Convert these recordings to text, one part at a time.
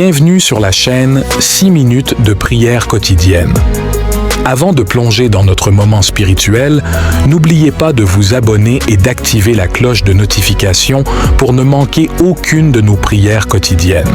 Bienvenue sur la chaîne 6 minutes de prière quotidienne. Avant de plonger dans notre moment spirituel, n'oubliez pas de vous abonner et d'activer la cloche de notification pour ne manquer aucune de nos prières quotidiennes.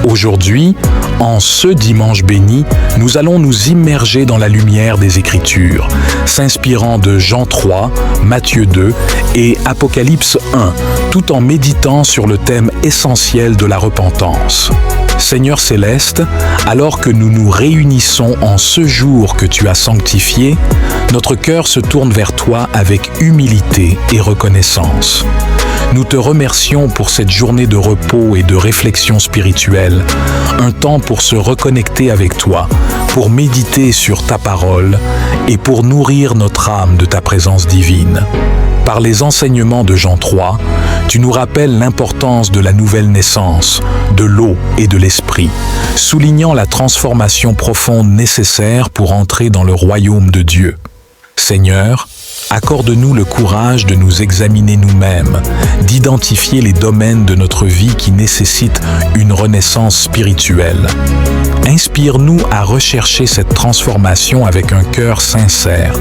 Aujourd'hui, en ce dimanche béni, nous allons nous immerger dans la lumière des Écritures, s'inspirant de Jean 3, Matthieu 2 et Apocalypse 1, tout en méditant sur le thème essentiel de la repentance. Seigneur céleste, alors que nous nous réunissons en ce jour que tu as sanctifié, notre cœur se tourne vers toi avec humilité et reconnaissance. Nous te remercions pour cette journée de repos et de réflexion spirituelle, un temps pour se reconnecter avec toi, pour méditer sur ta parole et pour nourrir notre âme de ta présence divine. Par les enseignements de Jean 3, tu nous rappelles l'importance de la nouvelle naissance, de l'eau et de l'esprit, soulignant la transformation profonde nécessaire pour entrer dans le royaume de Dieu. Seigneur, accorde-nous le courage de nous examiner nous-mêmes, d'identifier les domaines de notre vie qui nécessitent une renaissance spirituelle. Inspire-nous à rechercher cette transformation avec un cœur sincère,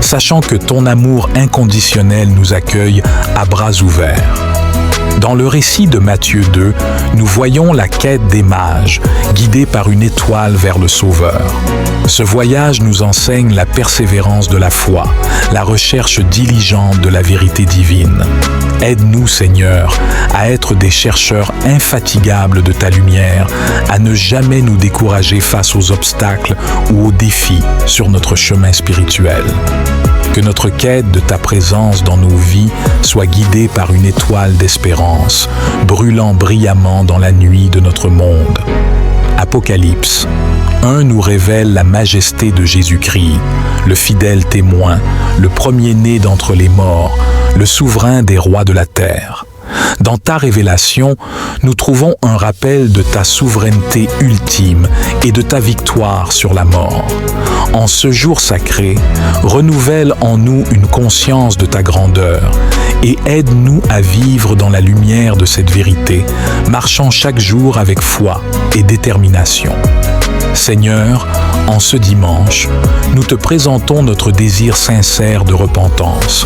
sachant que ton amour inconditionnel nous accueille à bras ouverts. Dans le récit de Matthieu 2, nous voyons la quête des mages, guidés par une étoile vers le Sauveur. Ce voyage nous enseigne la persévérance de la foi, la recherche diligente de la vérité divine. Aide-nous, Seigneur, à être des chercheurs infatigables de ta lumière, à ne jamais nous décourager face aux obstacles ou aux défis sur notre chemin spirituel. Que notre quête de ta présence dans nos vies soit guidée par une étoile d'espérance, brûlant brillamment dans la nuit de notre monde. Apocalypse 1 nous révèle la majesté de Jésus-Christ, le fidèle témoin, le premier-né d'entre les morts, le souverain des rois de la terre. Dans ta révélation, nous trouvons un rappel de ta souveraineté ultime et de ta victoire sur la mort. En ce jour sacré, renouvelle en nous une conscience de ta grandeur et aide-nous à vivre dans la lumière de cette vérité, marchant chaque jour avec foi et détermination. Seigneur, en ce dimanche, nous te présentons notre désir sincère de repentance.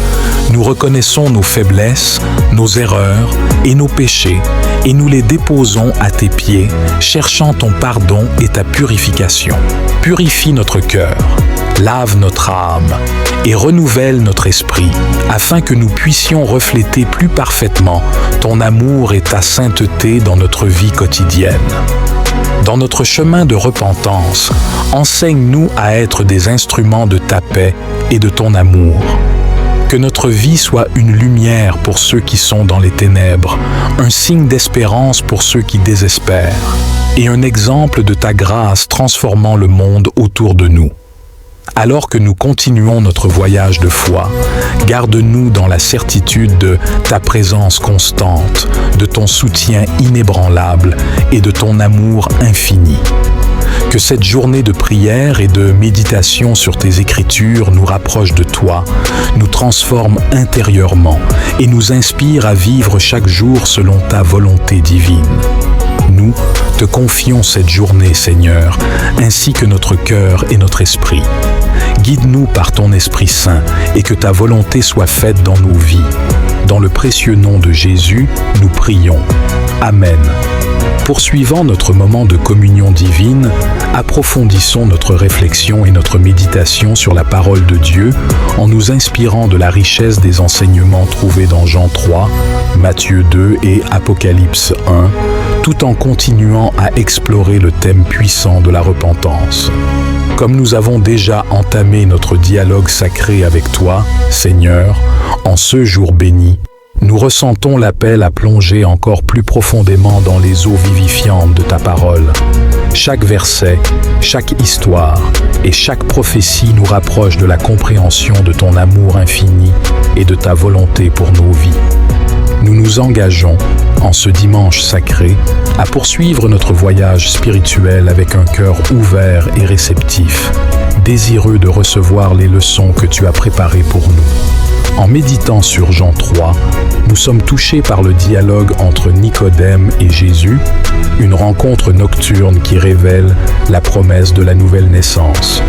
Nous reconnaissons nos faiblesses, nos erreurs et nos péchés, et nous les déposons à tes pieds, cherchant ton pardon et ta purification. Purifie notre cœur, lave notre âme et renouvelle notre esprit, afin que nous puissions refléter plus parfaitement ton amour et ta sainteté dans notre vie quotidienne. Dans notre chemin de repentance, enseigne-nous à être des instruments de ta paix et de ton amour. Que notre vie soit une lumière pour ceux qui sont dans les ténèbres, un signe d'espérance pour ceux qui désespèrent, et un exemple de ta grâce transformant le monde autour de nous. Alors que nous continuons notre voyage de foi, garde-nous dans la certitude de ta présence constante, de ton soutien inébranlable et de ton amour infini. Que cette journée de prière et de méditation sur tes Écritures nous rapproche de toi, nous transforme intérieurement et nous inspire à vivre chaque jour selon ta volonté divine. Nous te confions cette journée, Seigneur, ainsi que notre cœur et notre esprit. Guide-nous par ton Esprit Saint et que ta volonté soit faite dans nos vies. Dans le précieux nom de Jésus, nous prions. Amen. Poursuivant notre moment de communion divine, approfondissons notre réflexion et notre méditation sur la parole de Dieu en nous inspirant de la richesse des enseignements trouvés dans Jean 3, Matthieu 2 et Apocalypse 1, tout en continuant à explorer le thème puissant de la repentance. Comme nous avons déjà entamé notre dialogue sacré avec toi, Seigneur, en ce jour béni, nous ressentons l'appel à plonger encore plus profondément dans les eaux vivifiantes de ta parole. Chaque verset, chaque histoire et chaque prophétie nous rapproche de la compréhension de ton amour infini et de ta volonté pour nos vies. Nous nous engageons, en ce dimanche sacré, à poursuivre notre voyage spirituel avec un cœur ouvert et réceptif, désireux de recevoir les leçons que tu as préparées pour nous. En méditant sur Jean 3, nous sommes touchés par le dialogue entre Nicodème et Jésus, une rencontre nocturne qui révèle la promesse de la nouvelle naissance.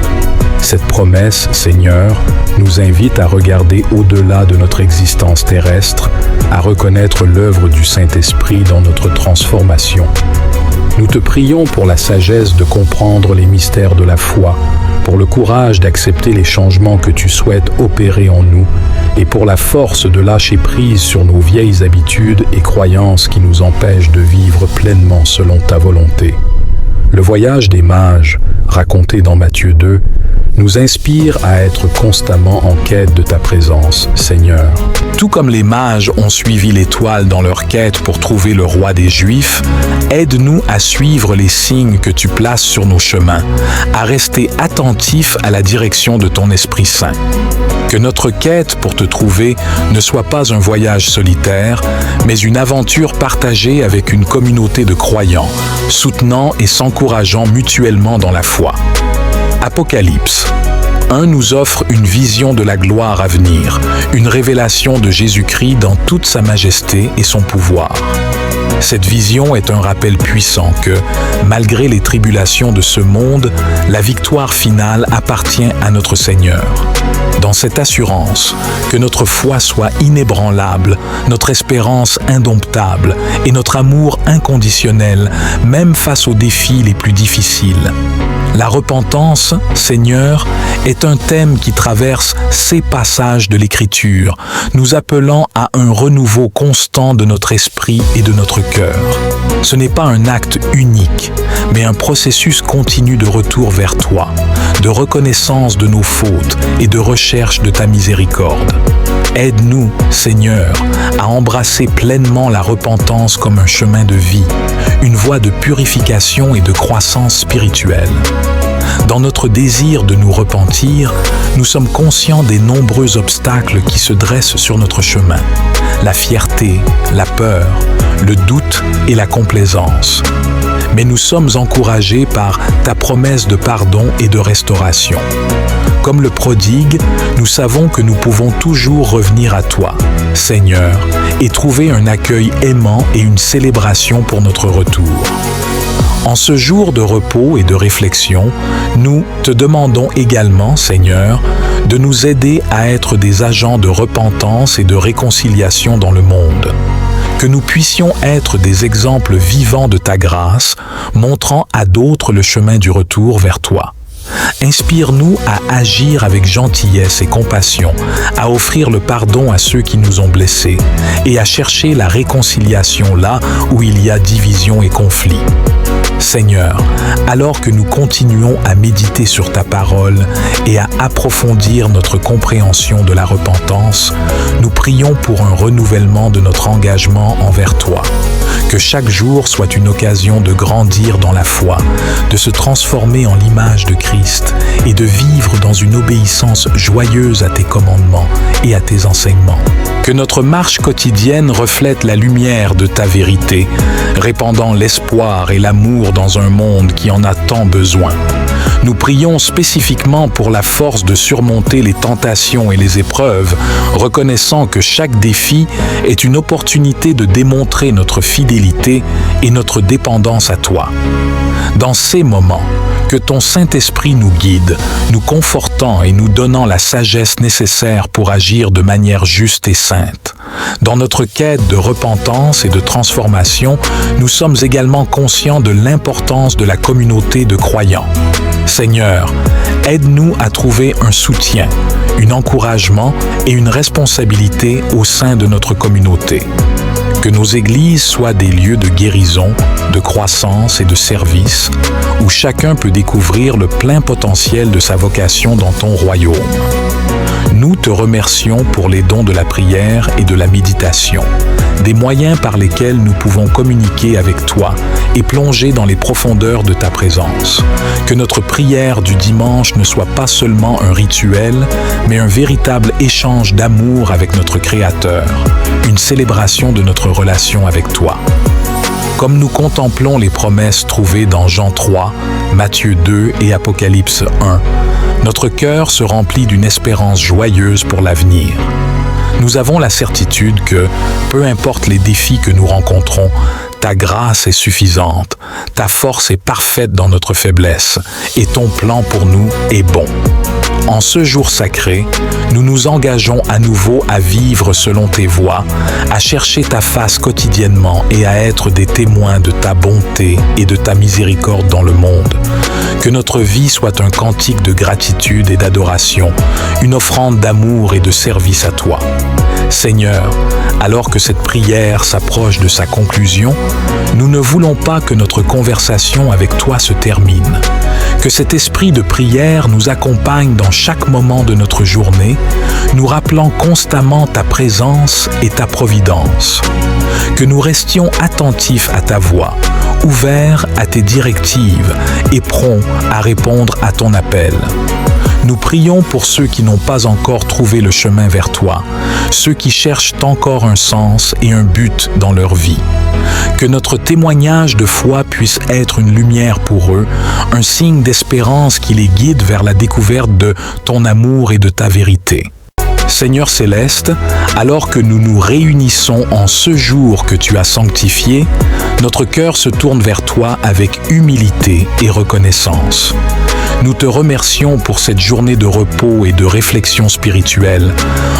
Cette promesse, Seigneur, nous invite à regarder au-delà de notre existence terrestre, à reconnaître l'œuvre du Saint-Esprit dans notre transformation. Nous te prions pour la sagesse de comprendre les mystères de la foi, pour le courage d'accepter les changements que tu souhaites opérer en nous, et pour la force de lâcher prise sur nos vieilles habitudes et croyances qui nous empêchent de vivre pleinement selon ta volonté. Le voyage des mages, raconté dans Matthieu 2, nous inspire à être constamment en quête de ta présence, Seigneur. Tout comme les mages ont suivi l'étoile dans leur quête pour trouver le roi des Juifs, aide-nous à suivre les signes que tu places sur nos chemins, à rester attentifs à la direction de ton Esprit Saint. Que notre quête pour te trouver ne soit pas un voyage solitaire, mais une aventure partagée avec une communauté de croyants, soutenant et s'encourageant mutuellement dans la foi. Apocalypse 1 nous offre une vision de la gloire à venir, une révélation de Jésus-Christ dans toute sa majesté et son pouvoir. Cette vision est un rappel puissant que, malgré les tribulations de ce monde, la victoire finale appartient à notre Seigneur. Dans cette assurance, que notre foi soit inébranlable, notre espérance indomptable et notre amour inconditionnel, même face aux défis les plus difficiles. La repentance, Seigneur, est un thème qui traverse ces passages de l'Écriture, nous appelant à un renouveau constant de notre esprit et de notre cœur. Ce n'est pas un acte unique, mais un processus continu de retour vers toi, de reconnaissance de nos fautes et de recherche de ta miséricorde. Aide-nous, Seigneur, à embrasser pleinement la repentance comme un chemin de vie, une voie de purification et de croissance spirituelle. Dans notre désir de nous repentir, nous sommes conscients des nombreux obstacles qui se dressent sur notre chemin. La fierté, la peur, le doute et la complaisance. Mais nous sommes encouragés par ta promesse de pardon et de restauration. Comme le prodigue, nous savons que nous pouvons toujours revenir à toi, Seigneur, et trouver un accueil aimant et une célébration pour notre retour. En ce jour de repos et de réflexion, nous te demandons également, Seigneur, de nous aider à être des agents de repentance et de réconciliation dans le monde. Que nous puissions être des exemples vivants de ta grâce, montrant à d'autres le chemin du retour vers toi. Inspire-nous à agir avec gentillesse et compassion, à offrir le pardon à ceux qui nous ont blessés et à chercher la réconciliation là où il y a division et conflit. Seigneur, alors que nous continuons à méditer sur ta parole et à approfondir notre compréhension de la repentance, nous prions pour un renouvellement de notre engagement envers toi. Que chaque jour soit une occasion de grandir dans la foi, de se transformer en l'image de Christ et de vivre dans une obéissance joyeuse à tes commandements et à tes enseignements. Que notre marche quotidienne reflète la lumière de ta vérité, répandant l'espoir et l'amour dans un monde qui en a tant besoin. Nous prions spécifiquement pour la force de surmonter les tentations et les épreuves, reconnaissant que chaque défi est une opportunité de démontrer notre fidélité et notre dépendance à toi. Dans ces moments, que ton Saint-Esprit nous guide, nous confortant et nous donnant la sagesse nécessaire pour agir de manière juste et sainte. Dans notre quête de repentance et de transformation, nous sommes également conscients de l'importance de la communauté de croyants. Seigneur, aide-nous à trouver un soutien, un encouragement et une responsabilité au sein de notre communauté. Que nos églises soient des lieux de guérison, de croissance et de service, où chacun peut découvrir le plein potentiel de sa vocation dans ton royaume. Nous te remercions pour les dons de la prière et de la méditation, des moyens par lesquels nous pouvons communiquer avec toi et plonger dans les profondeurs de ta présence. Que notre prière du dimanche ne soit pas seulement un rituel, mais un véritable échange d'amour avec notre Créateur, une célébration de notre relation avec toi. Comme nous contemplons les promesses trouvées dans Jean 3, Matthieu 2 et Apocalypse 1, notre cœur se remplit d'une espérance joyeuse pour l'avenir. Nous avons la certitude que, peu importe les défis que nous rencontrons, ta grâce est suffisante, ta force est parfaite dans notre faiblesse, et ton plan pour nous est bon. En ce jour sacré, nous nous engageons à nouveau à vivre selon tes voies, à chercher ta face quotidiennement et à être des témoins de ta bonté et de ta miséricorde dans le monde. Que notre vie soit un cantique de gratitude et d'adoration, une offrande d'amour et de service à toi. Seigneur, alors que cette prière s'approche de sa conclusion, nous ne voulons pas que notre conversation avec toi se termine. Que cet esprit de prière nous accompagne dans chaque moment de notre journée, nous rappelant constamment ta présence et ta providence. Que nous restions attentifs à ta voix, ouverts à tes directives et prompts à répondre à ton appel. Nous prions pour ceux qui n'ont pas encore trouvé le chemin vers toi, ceux qui cherchent encore un sens et un but dans leur vie. Que notre témoignage de foi puisse être une lumière pour eux, un signe d'espérance qui les guide vers la découverte de ton amour et de ta vérité. Seigneur céleste, alors que nous nous réunissons en ce jour que tu as sanctifié, notre cœur se tourne vers toi avec humilité et reconnaissance. Nous te remercions pour cette journée de repos et de réflexion spirituelle,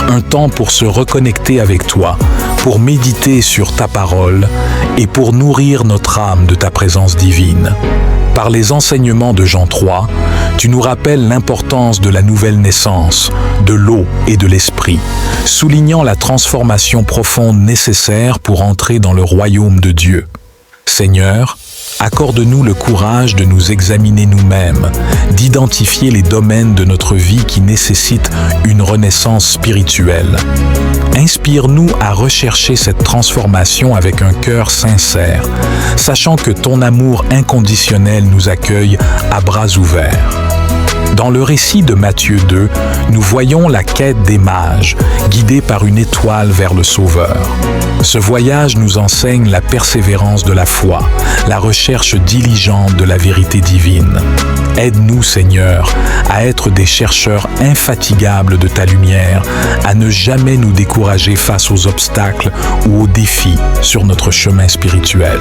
un temps pour se reconnecter avec toi, pour méditer sur ta parole et pour nourrir notre âme de ta présence divine. Par les enseignements de Jean 3, tu nous rappelles l'importance de la nouvelle naissance, de l'eau et de l'esprit, soulignant la transformation profonde nécessaire pour entrer dans le royaume de Dieu. Seigneur, accorde-nous le courage de nous examiner nous-mêmes, d'identifier les domaines de notre vie qui nécessitent une renaissance spirituelle. Inspire-nous à rechercher cette transformation avec un cœur sincère, sachant que ton amour inconditionnel nous accueille à bras ouverts. Dans le récit de Matthieu 2, nous voyons la quête des mages, guidés par une étoile vers le Sauveur. Ce voyage nous enseigne la persévérance de la foi, la recherche diligente de la vérité divine. Aide-nous, Seigneur, à être des chercheurs infatigables de ta lumière, à ne jamais nous décourager face aux obstacles ou aux défis sur notre chemin spirituel.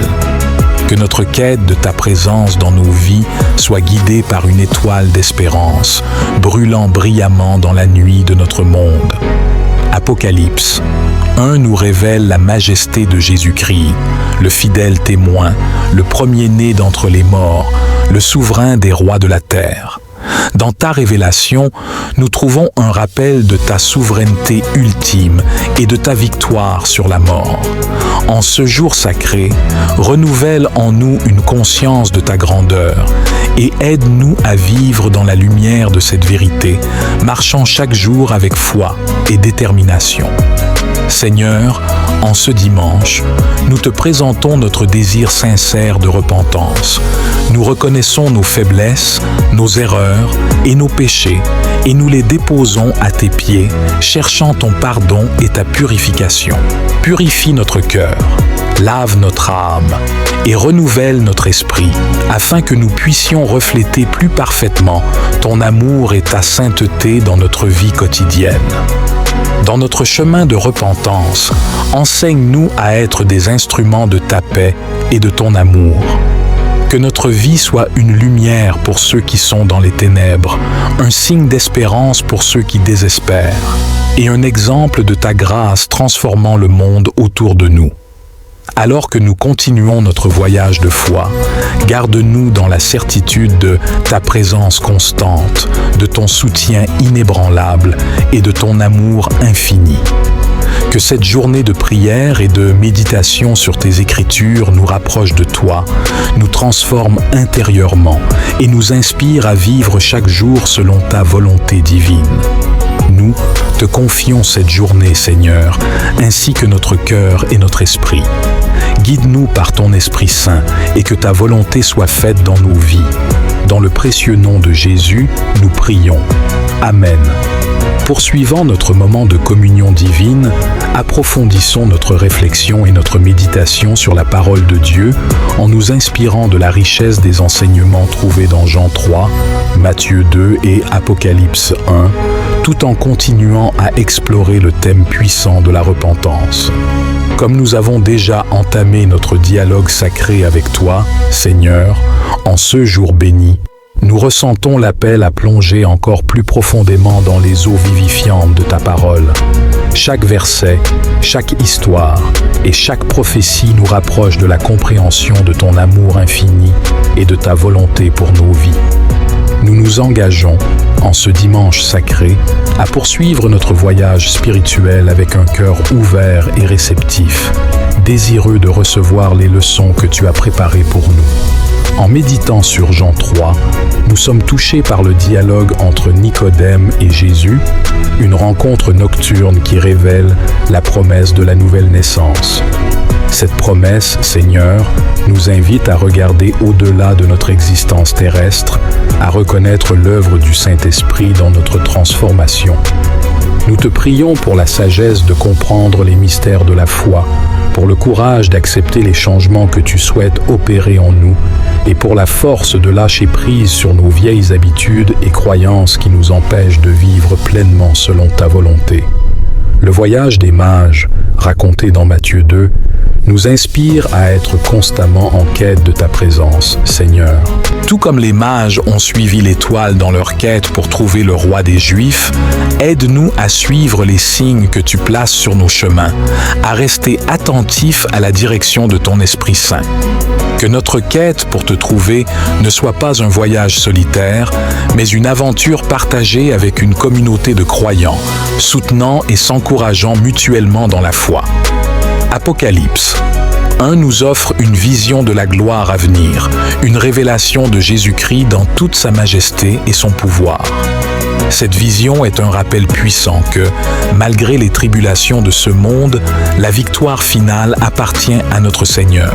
Que notre quête de ta présence dans nos vies soit guidée par une étoile d'espérance, brûlant brillamment dans la nuit de notre monde. Apocalypse 1 nous révèle la majesté de Jésus-Christ, le fidèle témoin, le premier-né d'entre les morts, le souverain des rois de la terre. Dans ta révélation, nous trouvons un rappel de ta souveraineté ultime et de ta victoire sur la mort. En ce jour sacré, renouvelle en nous une conscience de ta grandeur et aide-nous à vivre dans la lumière de cette vérité, marchant chaque jour avec foi et détermination. Seigneur, en ce dimanche, nous te présentons notre désir sincère de repentance. Nous reconnaissons nos faiblesses, nos erreurs et nos péchés, et nous les déposons à tes pieds, cherchant ton pardon et ta purification. Purifie notre cœur, lave notre âme et renouvelle notre esprit, afin que nous puissions refléter plus parfaitement ton amour et ta sainteté dans notre vie quotidienne. Dans notre chemin de repentance, enseigne-nous à être des instruments de ta paix et de ton amour. Que notre vie soit une lumière pour ceux qui sont dans les ténèbres, un signe d'espérance pour ceux qui désespèrent, et un exemple de ta grâce transformant le monde autour de nous. Alors que nous continuons notre voyage de foi, garde-nous dans la certitude de ta présence constante, de ton soutien inébranlable et de ton amour infini. Que cette journée de prière et de méditation sur tes Écritures nous rapproche de toi, nous transforme intérieurement et nous inspire à vivre chaque jour selon ta volonté divine. Nous te confions cette journée, Seigneur, ainsi que notre cœur et notre esprit. Guide-nous par ton Esprit Saint et que ta volonté soit faite dans nos vies. Dans le précieux nom de Jésus, nous prions. Amen. Poursuivant notre moment de communion divine, approfondissons notre réflexion et notre méditation sur la parole de Dieu en nous inspirant de la richesse des enseignements trouvés dans Jean 3, Matthieu 2 et Apocalypse 1, tout en continuant à explorer le thème puissant de la repentance. Comme nous avons déjà entamé notre dialogue sacré avec toi, Seigneur, en ce jour béni, nous ressentons l'appel à plonger encore plus profondément dans les eaux vivifiantes de ta parole. Chaque verset, chaque histoire et chaque prophétie nous rapproche de la compréhension de ton amour infini et de ta volonté pour nos vies. Nous nous engageons, en ce dimanche sacré, à poursuivre notre voyage spirituel avec un cœur ouvert et réceptif, désireux de recevoir les leçons que tu as préparées pour nous. En méditant sur Jean 3, nous sommes touchés par le dialogue entre Nicodème et Jésus, une rencontre nocturne qui révèle la promesse de la nouvelle naissance. Cette promesse, Seigneur, nous invite à regarder au-delà de notre existence terrestre, à reconnaître l'œuvre du Saint-Esprit dans notre transformation. Nous te prions pour la sagesse de comprendre les mystères de la foi, pour le courage d'accepter les changements que tu souhaites opérer en nous, et pour la force de lâcher prise sur nos vieilles habitudes et croyances qui nous empêchent de vivre pleinement selon ta volonté. Le voyage des mages, raconté dans Matthieu 2, nous inspire à être constamment en quête de ta présence, Seigneur. Tout comme les mages ont suivi l'étoile dans leur quête pour trouver le roi des Juifs, aide-nous à suivre les signes que tu places sur nos chemins, à rester attentifs à la direction de ton Esprit Saint. Que notre quête pour te trouver ne soit pas un voyage solitaire, mais une aventure partagée avec une communauté de croyants, soutenant et s'encourageant mutuellement dans la foi. Apocalypse 1 nous offre une vision de la gloire à venir, une révélation de Jésus-Christ dans toute sa majesté et son pouvoir. Cette vision est un rappel puissant que, malgré les tribulations de ce monde, la victoire finale appartient à notre Seigneur.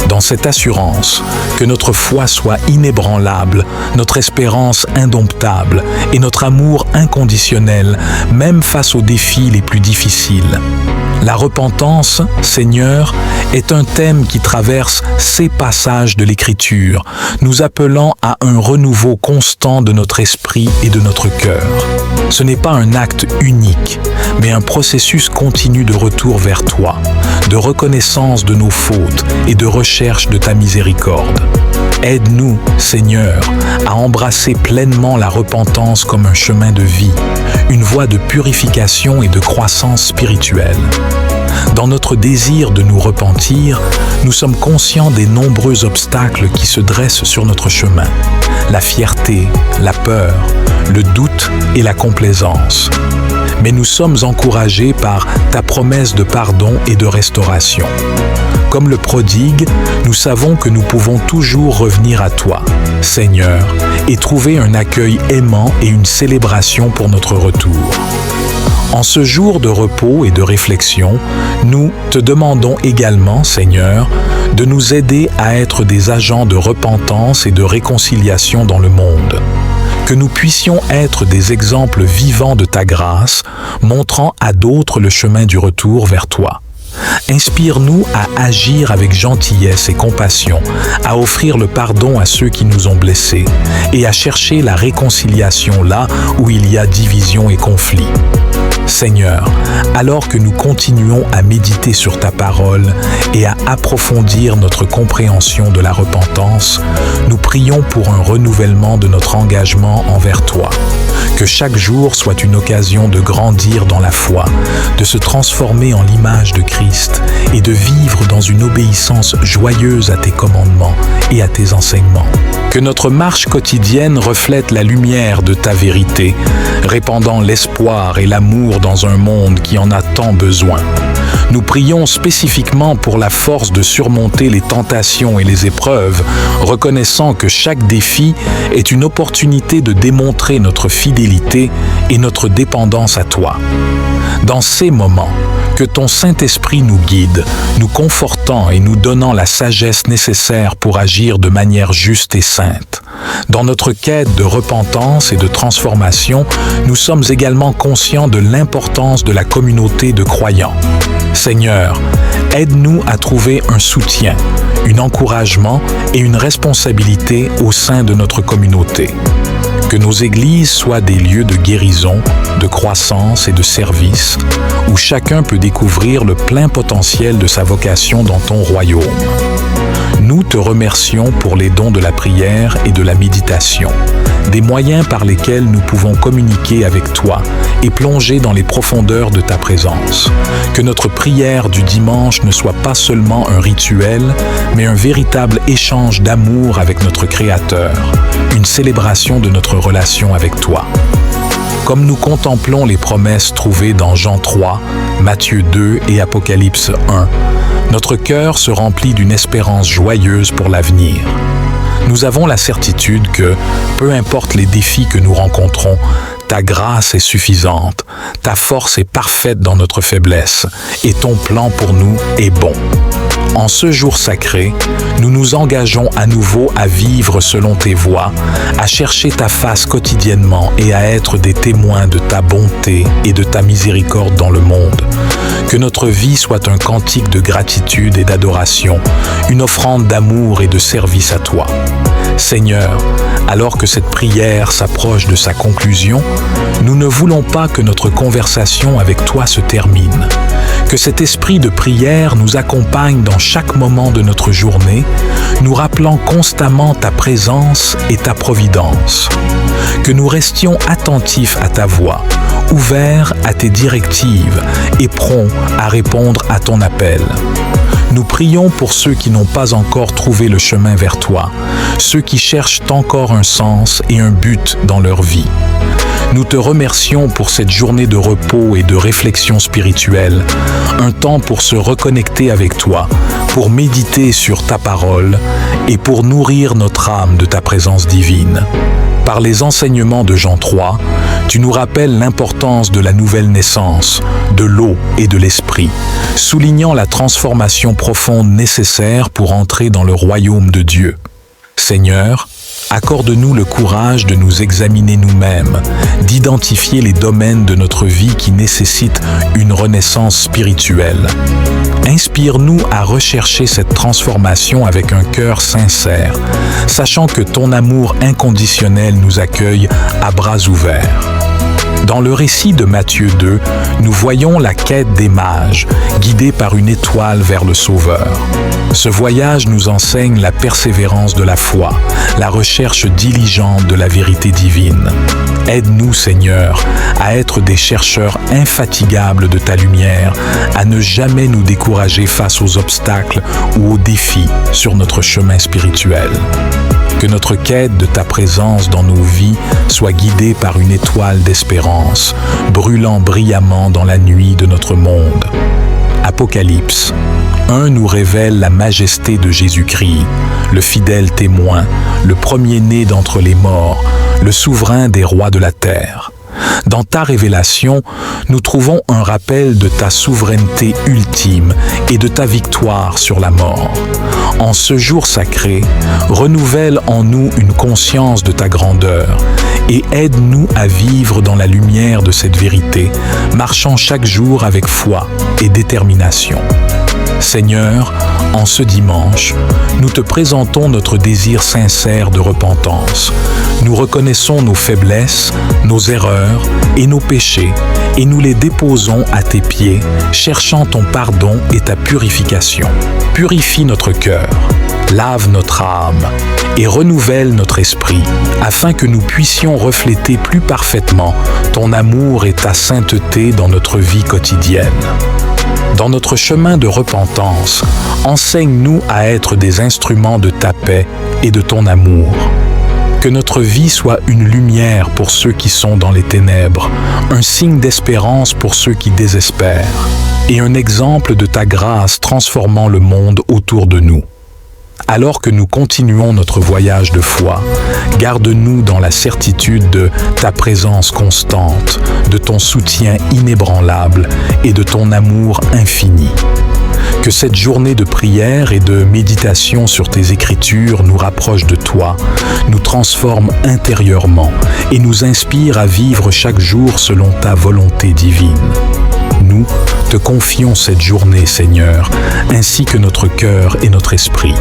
Dans cette assurance, que notre foi soit inébranlable, notre espérance indomptable et notre amour inconditionnel, même face aux défis les plus difficiles. La repentance, Seigneur, est un thème qui traverse ces passages de l'Écriture, nous appelant à un renouveau constant de notre esprit et de notre cœur. Ce n'est pas un acte unique, mais un processus continu de retour vers toi, de reconnaissance de nos fautes et de recherche de ta miséricorde. Aide-nous, Seigneur, à embrasser pleinement la repentance comme un chemin de vie, une voie de purification et de croissance spirituelle. Dans notre désir de nous repentir, nous sommes conscients des nombreux obstacles qui se dressent sur notre chemin. La fierté, la peur, le doute et la complaisance. Mais nous sommes encouragés par ta promesse de pardon et de restauration. Comme le prodigue, nous savons que nous pouvons toujours revenir à toi, Seigneur, et trouver un accueil aimant et une célébration pour notre retour. En ce jour de repos et de réflexion, nous te demandons également, Seigneur, de nous aider à être des agents de repentance et de réconciliation dans le monde. Que nous puissions être des exemples vivants de ta grâce, montrant à d'autres le chemin du retour vers toi. Inspire-nous à agir avec gentillesse et compassion, à offrir le pardon à ceux qui nous ont blessés et à chercher la réconciliation là où il y a division et conflit. Seigneur, alors que nous continuons à méditer sur ta parole et à approfondir notre compréhension de la repentance, nous prions pour un renouvellement de notre engagement envers toi. Que chaque jour soit une occasion de grandir dans la foi, de se transformer en l'image de Christ et de vivre dans une obéissance joyeuse à tes commandements et à tes enseignements. Que notre marche quotidienne reflète la lumière de ta vérité, répandant l'espoir et l'amour dans un monde qui en a tant besoin. Nous prions spécifiquement pour la force de surmonter les tentations et les épreuves, reconnaissant que chaque défi est une opportunité de démontrer notre fidélité et notre dépendance à toi. Dans ces moments, que ton Saint-Esprit nous guide, nous confortant et nous donnant la sagesse nécessaire pour agir de manière juste et sainte. Dans notre quête de repentance et de transformation, nous sommes également conscients de l'importance de la communauté de croyants. Seigneur, aide-nous à trouver un soutien, un encouragement et une responsabilité au sein de notre communauté. Que nos églises soient des lieux de guérison, de croissance et de service, où chacun peut découvrir le plein potentiel de sa vocation dans ton royaume. Nous te remercions pour les dons de la prière et de la méditation, des moyens par lesquels nous pouvons communiquer avec toi et plonger dans les profondeurs de ta présence. Que notre prière du dimanche ne soit pas seulement un rituel, mais un véritable échange d'amour avec notre Créateur, une célébration de notre relation avec toi. Comme nous contemplons les promesses trouvées dans Jean 3, Matthieu 2 et Apocalypse 1, notre cœur se remplit d'une espérance joyeuse pour l'avenir. Nous avons la certitude que, peu importe les défis que nous rencontrons, ta grâce est suffisante, ta force est parfaite dans notre faiblesse, et ton plan pour nous est bon. En ce jour sacré, nous nous engageons à nouveau à vivre selon tes voies, à chercher ta face quotidiennement et à être des témoins de ta bonté et de ta miséricorde dans le monde. Que notre vie soit un cantique de gratitude et d'adoration, une offrande d'amour et de service à toi. Seigneur, alors que cette prière s'approche de sa conclusion, nous ne voulons pas que notre conversation avec toi se termine. Que cet esprit de prière nous accompagne dans chaque moment de notre journée, nous rappelant constamment ta présence et ta providence. Que nous restions attentifs à ta voix, ouverts à tes directives et prompts à répondre à ton appel. Nous prions pour ceux qui n'ont pas encore trouvé le chemin vers toi, ceux qui cherchent encore un sens et un but dans leur vie. Nous te remercions pour cette journée de repos et de réflexion spirituelle, un temps pour se reconnecter avec toi, pour méditer sur ta parole et pour nourrir notre âme de ta présence divine. Par les enseignements de Jean 3, tu nous rappelles l'importance de la nouvelle naissance, de l'eau et de l'esprit, soulignant la transformation profonde nécessaire pour entrer dans le royaume de Dieu. Seigneur, accorde-nous le courage de nous examiner nous-mêmes, d'identifier les domaines de notre vie qui nécessitent une renaissance spirituelle. Inspire-nous à rechercher cette transformation avec un cœur sincère, sachant que ton amour inconditionnel nous accueille à bras ouverts. Dans le récit de Matthieu 2, nous voyons la quête des mages, guidés par une étoile vers le Sauveur. Ce voyage nous enseigne la persévérance de la foi, la recherche diligente de la vérité divine. Aide-nous, Seigneur, à être des chercheurs infatigables de ta lumière, à ne jamais nous décourager face aux obstacles ou aux défis sur notre chemin spirituel. Que notre quête de ta présence dans nos vies soit guidée par une étoile d'espérance, brûlant brillamment dans la nuit de notre monde. Apocalypse 1 nous révèle la majesté de Jésus-Christ, le fidèle témoin, le premier-né d'entre les morts, le souverain des rois de la terre. Dans ta révélation, nous trouvons un rappel de ta souveraineté ultime et de ta victoire sur la mort. En ce jour sacré, renouvelle en nous une conscience de ta grandeur et aide-nous à vivre dans la lumière de cette vérité, marchant chaque jour avec foi et détermination. Seigneur, en ce dimanche, nous te présentons notre désir sincère de repentance. Nous reconnaissons nos faiblesses, nos erreurs et nos péchés, et nous les déposons à tes pieds, cherchant ton pardon et ta purification. Purifie notre cœur, lave notre âme et renouvelle notre esprit, afin que nous puissions refléter plus parfaitement ton amour et ta sainteté dans notre vie quotidienne. Dans notre chemin de repentance, enseigne-nous à être des instruments de ta paix et de ton amour. Que notre vie soit une lumière pour ceux qui sont dans les ténèbres, un signe d'espérance pour ceux qui désespèrent, et un exemple de ta grâce transformant le monde autour de nous. Alors que nous continuons notre voyage de foi, garde-nous dans la certitude de ta présence constante, de ton soutien inébranlable et de ton amour infini. Que cette journée de prière et de méditation sur tes Écritures nous rapproche de toi, nous transforme intérieurement et nous inspire à vivre chaque jour selon ta volonté divine. Nous te confions cette journée, Seigneur, ainsi que notre cœur et notre esprit.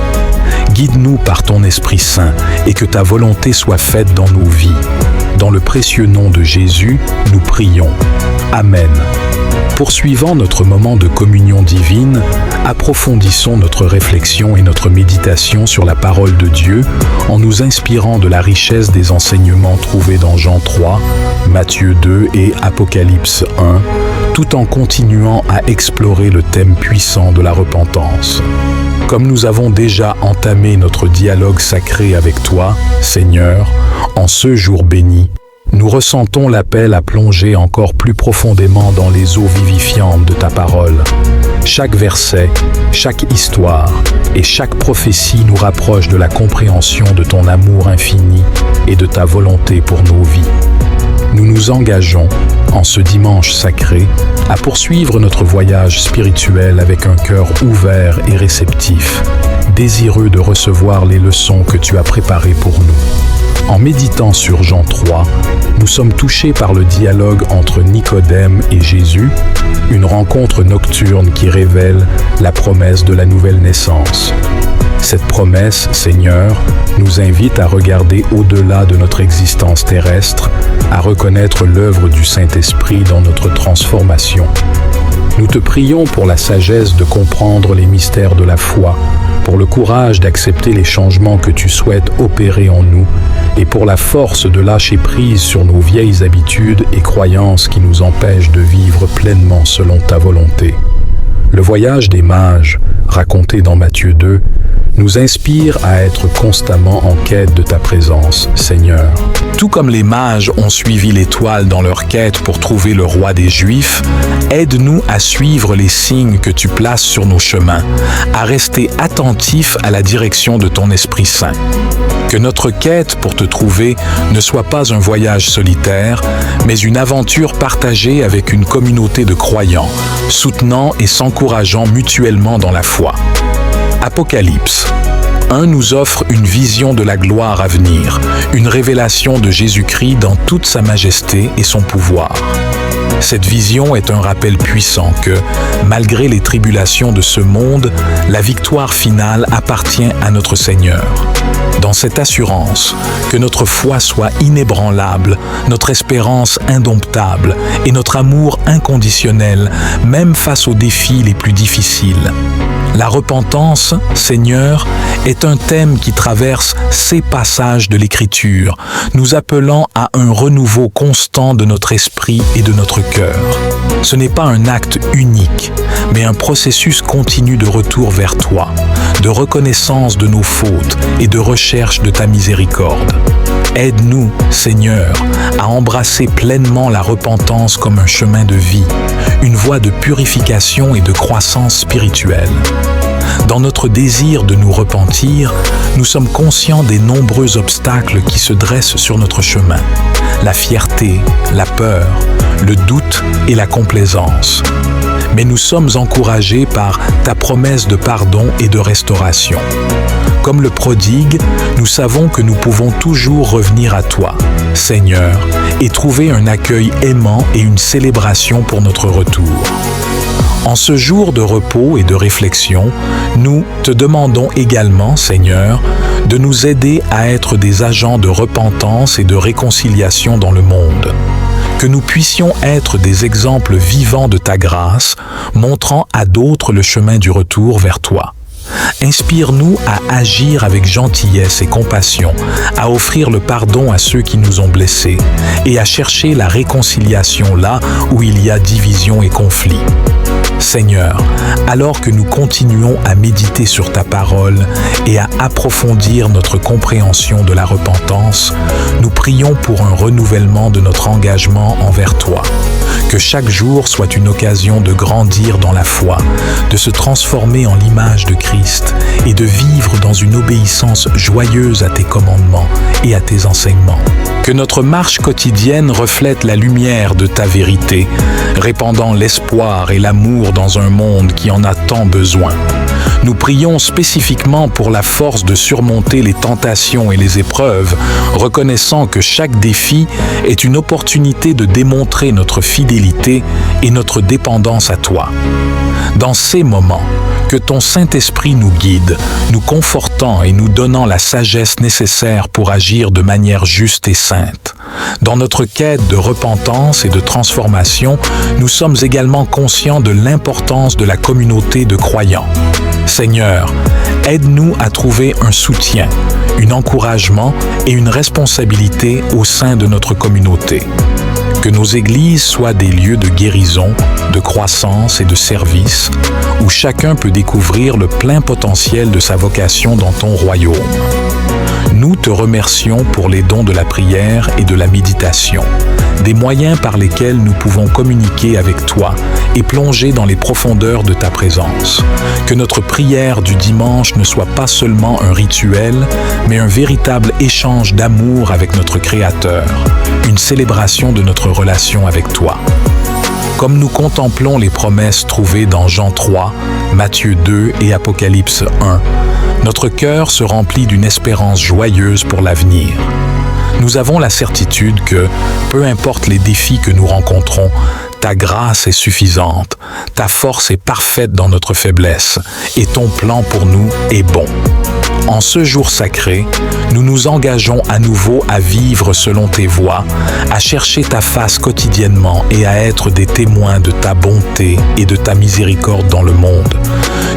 Guide-nous par ton Esprit Saint et que ta volonté soit faite dans nos vies. Dans le précieux nom de Jésus, nous prions. Amen. Poursuivant notre moment de communion divine, approfondissons notre réflexion et notre méditation sur la parole de Dieu en nous inspirant de la richesse des enseignements trouvés dans Jean 3, Matthieu 2 et Apocalypse 1, tout en continuant à explorer le thème puissant de la repentance. Comme nous avons déjà entamé notre dialogue sacré avec toi, Seigneur, en ce jour béni, nous ressentons l'appel à plonger encore plus profondément dans les eaux vivifiantes de ta parole. Chaque verset, chaque histoire et chaque prophétie nous rapproche de la compréhension de ton amour infini et de ta volonté pour nos vies. Nous nous engageons, en ce dimanche sacré, à poursuivre notre voyage spirituel avec un cœur ouvert et réceptif, désireux de recevoir les leçons que tu as préparées pour nous. En méditant sur Jean 3, nous sommes touchés par le dialogue entre Nicodème et Jésus, une rencontre nocturne qui révèle la promesse de la nouvelle naissance. Cette promesse, Seigneur, nous invite à regarder au-delà de notre existence terrestre, à reconnaître l'œuvre du Saint-Esprit dans notre transformation. Nous te prions pour la sagesse de comprendre les mystères de la foi, pour le courage d'accepter les changements que tu souhaites opérer en nous et pour la force de lâcher prise sur nos vieilles habitudes et croyances qui nous empêchent de vivre pleinement selon ta volonté. Le voyage des mages, raconté dans Matthieu 2, nous inspire à être constamment en quête de ta présence, Seigneur. Tout comme les mages ont suivi l'étoile dans leur quête pour trouver le roi des Juifs, aide-nous à suivre les signes que tu places sur nos chemins, à rester attentifs à la direction de ton Esprit Saint. Que notre quête pour te trouver ne soit pas un voyage solitaire, mais une aventure partagée avec une communauté de croyants, soutenant et s'encourageant mutuellement dans la foi. Apocalypse 1 nous offre une vision de la gloire à venir, une révélation de Jésus-Christ dans toute sa majesté et son pouvoir. Cette vision est un rappel puissant que, malgré les tribulations de ce monde, la victoire finale appartient à notre Seigneur. Dans cette assurance, que notre foi soit inébranlable, notre espérance indomptable et notre amour inconditionnel, même face aux défis les plus difficiles. La repentance, Seigneur, est un thème qui traverse ces passages de l'Écriture, nous appelant à un renouveau constant de notre esprit et de notre cœur. Ce n'est pas un acte unique, mais un processus continu de retour vers toi, de reconnaissance de nos fautes et de recherche de ta miséricorde. Aide-nous, Seigneur, à embrasser pleinement la repentance comme un chemin de vie, une voie de purification et de croissance spirituelle. Dans notre désir de nous repentir, nous sommes conscients des nombreux obstacles qui se dressent sur notre chemin. La fierté, la peur, le doute et la complaisance. Mais nous sommes encouragés par ta promesse de pardon et de restauration. Comme le prodigue, nous savons que nous pouvons toujours revenir à toi, Seigneur, et trouver un accueil aimant et une célébration pour notre retour. En ce jour de repos et de réflexion, nous te demandons également, Seigneur, de nous aider à être des agents de repentance et de réconciliation dans le monde. Que nous puissions être des exemples vivants de ta grâce, montrant à d'autres le chemin du retour vers toi. Inspire-nous à agir avec gentillesse et compassion, à offrir le pardon à ceux qui nous ont blessés et à chercher la réconciliation là où il y a division et conflit. Seigneur, alors que nous continuons à méditer sur ta parole et à approfondir notre compréhension de la repentance, nous prions pour un renouvellement de notre engagement envers toi. Que chaque jour soit une occasion de grandir dans la foi, de se transformer en l'image de Christ et de vivre dans une obéissance joyeuse à tes commandements et à tes enseignements. Que notre marche quotidienne reflète la lumière de ta vérité, répandant l'espoir et l'amour dans un monde qui en a tant besoin. Nous prions spécifiquement pour la force de surmonter les tentations et les épreuves, reconnaissant que chaque défi est une opportunité de démontrer notre fidélité et notre dépendance à toi. Dans ces moments, Que ton Saint-Esprit nous guide, nous confortant et nous donnant la sagesse nécessaire pour agir de manière juste et sainte. Dans notre quête de repentance et de transformation, nous sommes également conscients de l'importance de la communauté de croyants. Seigneur, aide-nous à trouver un soutien, un encouragement et une responsabilité au sein de notre communauté. Que nos églises soient des lieux de guérison, de croissance et de service, où chacun peut découvrir le plein potentiel de sa vocation dans ton royaume. Nous te remercions pour les dons de la prière et de la méditation, des moyens par lesquels nous pouvons communiquer avec toi et plonger dans les profondeurs de ta présence. Que notre prière du dimanche ne soit pas seulement un rituel, mais un véritable échange d'amour avec notre Créateur, une célébration de notre relation avec toi. Comme nous contemplons les promesses trouvées dans Jean 3, Matthieu 2 et Apocalypse 1, notre cœur se remplit d'une espérance joyeuse pour l'avenir. Nous avons la certitude que, peu importe les défis que nous rencontrons, ta grâce est suffisante, ta force est parfaite dans notre faiblesse, et ton plan pour nous est bon. En ce jour sacré, nous nous engageons à nouveau à vivre selon tes voies, à chercher ta face quotidiennement et à être des témoins de ta bonté et de ta miséricorde dans le monde.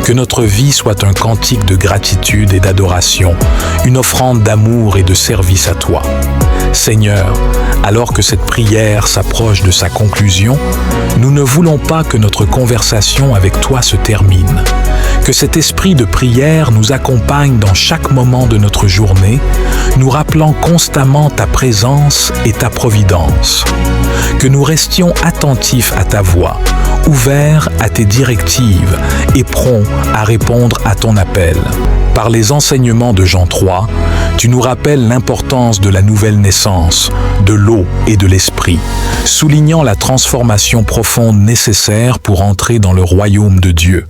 Que notre vie soit un cantique de gratitude et d'adoration, une offrande d'amour et de service à toi. Seigneur, alors que cette prière s'approche de sa conclusion, nous ne voulons pas que notre conversation avec toi se termine. Que cet esprit de prière nous accompagne dans chaque moment de notre journée, nous rappelant constamment ta présence et ta providence. Que nous restions attentifs à ta voix, ouverts à tes directives et prompts à répondre à ton appel. Par les enseignements de Jean 3, tu nous rappelles l'importance de la nouvelle naissance, de l'eau et de l'esprit, soulignant la transformation profonde nécessaire pour entrer dans le royaume de Dieu.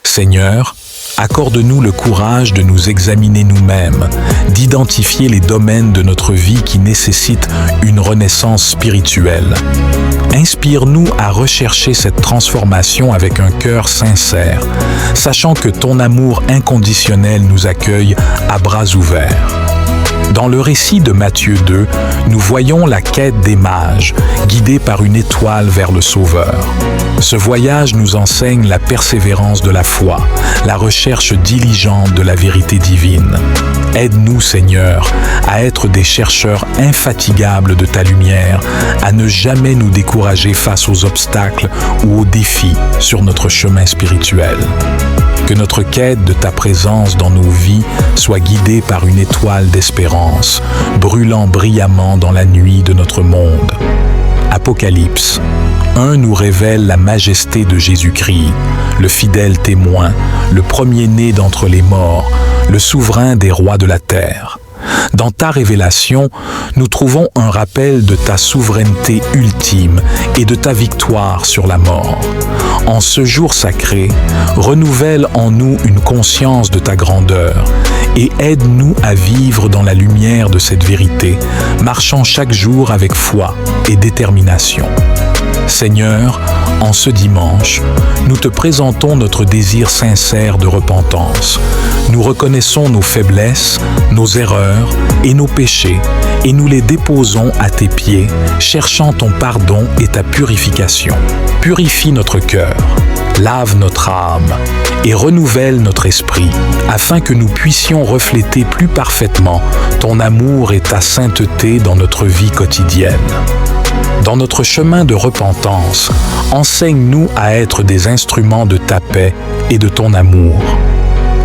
Seigneur, accorde-nous le courage de nous examiner nous-mêmes, d'identifier les domaines de notre vie qui nécessitent une renaissance spirituelle. Inspire-nous à rechercher cette transformation avec un cœur sincère, sachant que ton amour inconditionnel nous accueille à bras ouverts. Dans le récit de Matthieu 2, nous voyons la quête des mages, guidés par une étoile vers le Sauveur. Ce voyage nous enseigne la persévérance de la foi, la recherche diligente de la vérité divine. Aide-nous, Seigneur, à être des chercheurs infatigables de ta lumière, à ne jamais nous décourager face aux obstacles ou aux défis sur notre chemin spirituel. Que notre quête de ta présence dans nos vies soit guidée par une étoile d'espérance, brûlant brillamment dans la nuit de notre monde. Apocalypse 1 nous révèle la majesté de Jésus-Christ, le fidèle témoin, le premier-né d'entre les morts, le souverain des rois de la terre. Dans ta révélation, nous trouvons un rappel de ta souveraineté ultime et de ta victoire sur la mort. En ce jour sacré, renouvelle en nous une conscience de ta grandeur et aide-nous à vivre dans la lumière de cette vérité, marchant chaque jour avec foi et détermination. Seigneur, en ce dimanche, nous te présentons notre désir sincère de repentance. Nous reconnaissons nos faiblesses, nos erreurs et nos péchés, et nous les déposons à tes pieds, cherchant ton pardon et ta purification. Purifie notre cœur, lave notre âme et renouvelle notre esprit, afin que nous puissions refléter plus parfaitement ton amour et ta sainteté dans notre vie quotidienne. Dans notre chemin de repentance, enseigne-nous à être des instruments de ta paix et de ton amour.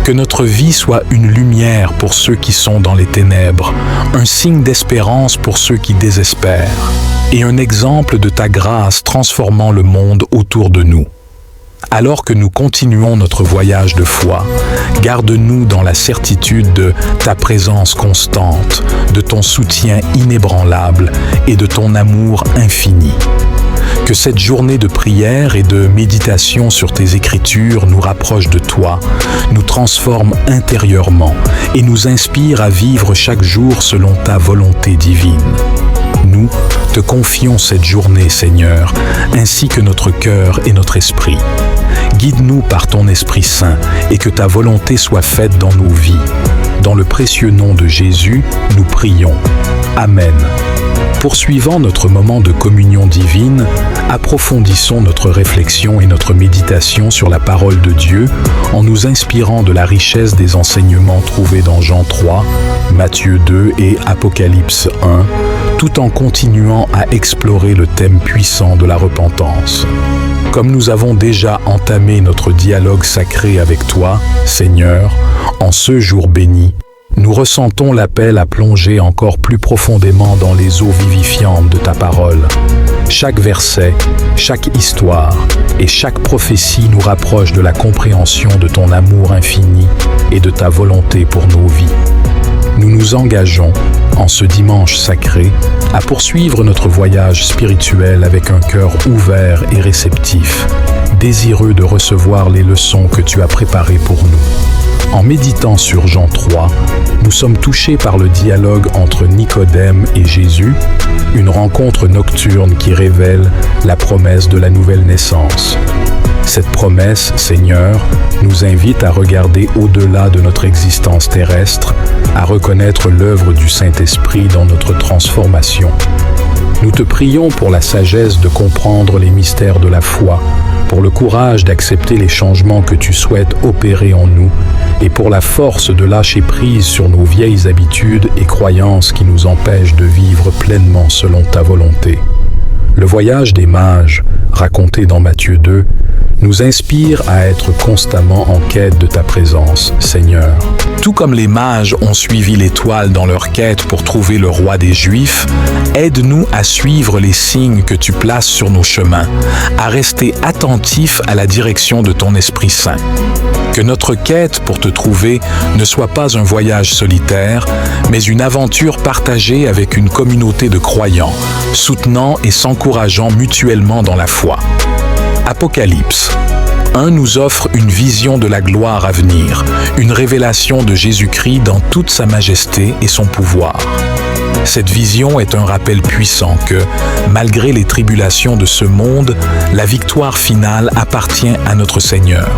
Que notre vie soit une lumière pour ceux qui sont dans les ténèbres, un signe d'espérance pour ceux qui désespèrent, et un exemple de ta grâce transformant le monde autour de nous. Alors que nous continuons notre voyage de foi, garde-nous dans la certitude de ta présence constante, de ton soutien inébranlable et de ton amour infini. Que cette journée de prière et de méditation sur tes Écritures nous rapproche de toi, nous transforme intérieurement et nous inspire à vivre chaque jour selon ta volonté divine. Nous nous te confions cette journée, Seigneur, ainsi que notre cœur et notre esprit. Guide-nous par ton Esprit Saint et que ta volonté soit faite dans nos vies. Dans le précieux nom de Jésus, nous prions. Amen. Poursuivant notre moment de communion divine, approfondissons notre réflexion et notre méditation sur la parole de Dieu en nous inspirant de la richesse des enseignements trouvés dans Jean 3, Matthieu 2 et Apocalypse 1, tout en continuant à explorer le thème puissant de la repentance. Comme nous avons déjà entamé notre dialogue sacré avec toi, Seigneur, en ce jour béni, nous ressentons l'appel à plonger encore plus profondément dans les eaux vivifiantes de ta parole. Chaque verset, chaque histoire et chaque prophétie nous rapproche de la compréhension de ton amour infini et de ta volonté pour nos vies. Nous nous engageons, en ce dimanche sacré, à poursuivre notre voyage spirituel avec un cœur ouvert et réceptif, désireux de recevoir les leçons que tu as préparées pour nous. En méditant sur Jean 3, nous sommes touchés par le dialogue entre Nicodème et Jésus, une rencontre nocturne qui révèle la promesse de la nouvelle naissance. Cette promesse, Seigneur, nous invite à regarder au-delà de notre existence terrestre, à reconnaître l'œuvre du Saint-Esprit dans notre transformation. Nous te prions pour la sagesse de comprendre les mystères de la foi, pour le courage d'accepter les changements que tu souhaites opérer en nous, et pour la force de lâcher prise sur nos vieilles habitudes et croyances qui nous empêchent de vivre pleinement selon ta volonté. Le voyage des mages, raconté dans Matthieu 2, nous inspire à être constamment en quête de ta présence, Seigneur. Tout comme les mages ont suivi l'étoile dans leur quête pour trouver le roi des Juifs, aide-nous à suivre les signes que tu places sur nos chemins, à rester attentifs à la direction de ton Esprit Saint. Que notre quête pour te trouver ne soit pas un voyage solitaire, mais une aventure partagée avec une communauté de croyants, soutenant et s'encourageant mutuellement dans la foi. Apocalypse 1 nous offre une vision de la gloire à venir, une révélation de Jésus-Christ dans toute sa majesté et son pouvoir. Cette vision est un rappel puissant que, malgré les tribulations de ce monde, la victoire finale appartient à notre Seigneur.